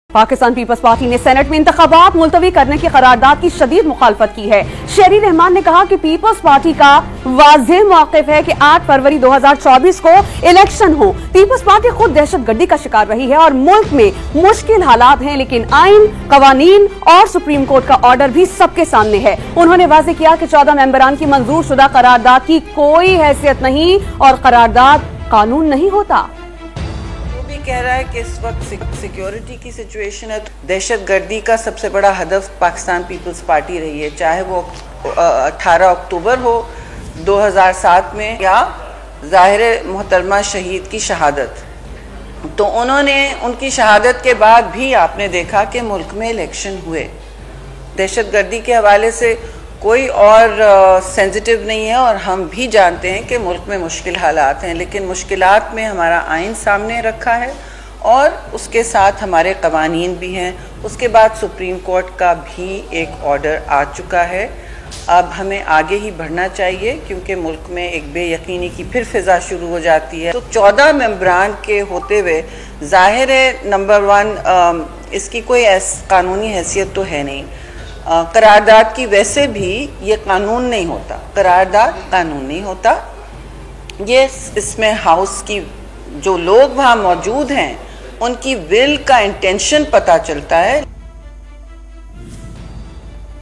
Pakistan peoples party ने senate में इंतखाबात मुलतवी करने की करारदाद की शदीद मुखालफत की है। शेरी रहमान ने कहा कि पीपल्स पार्टी का वाज़ेह मौक़िफ़ है कि 8 फरवरी 2024 को इलेक्शन हो। पीपल्स पार्टी खुद दहशतगर्दी का शिकार रही है और मुल्क में मुश्किल हालात हैं, लेकिन आइन, कवानीन और सुप्रीम कोर्ट का ऑर्डर भी सबके सामने है। उन्होंने वाज़ेह किया कि 14 मेंबरान की मंजूर शुदा करारदाद की कोई हैसियत नहीं और करारदाद कानून नहीं होता। कह रहा है कि इस वक्त सिक्योरिटी की सिचुएशन है, दहशतगर्दी का सबसे बड़ा हदफ पाकिस्तान पीपल्स पार्टी रही है, चाहे वो 18 अक्टूबर हो 2007 में या ज़ाहिर मोहतरमा शहीद की शहादत। तो उन्होंने उनकी शहादत के बाद भी आपने देखा कि मुल्क में इलेक्शन हुए। दहशतगर्दी के हवाले से कोई और सेंसिटिव नहीं है और हम भी जानते हैं कि मुल्क में मुश्किल हालात हैं, लेकिन मुश्किलात में हमारा आइन सामने रखा है और उसके साथ हमारे कवानीन भी हैं। उसके बाद सुप्रीम कोर्ट का भी एक ऑर्डर आ चुका है। अब हमें आगे ही बढ़ना चाहिए क्योंकि मुल्क में एक बेयकीनी की फिर फिज़ा शुरू हो जाती है। तो 14 मेंबरान के होते हुए ज़ाहिर है नंबर 1 इसकी कोई कानूनी हैसियत तो है नहीं। करारदाद की वैसे भी ये कानून नहीं होता, करारदाद कानून नहीं होता। ये इसमें हाउस की जो लोग वहाँ मौजूद हैं उनकी विल का इंटेंशन पता चलता है।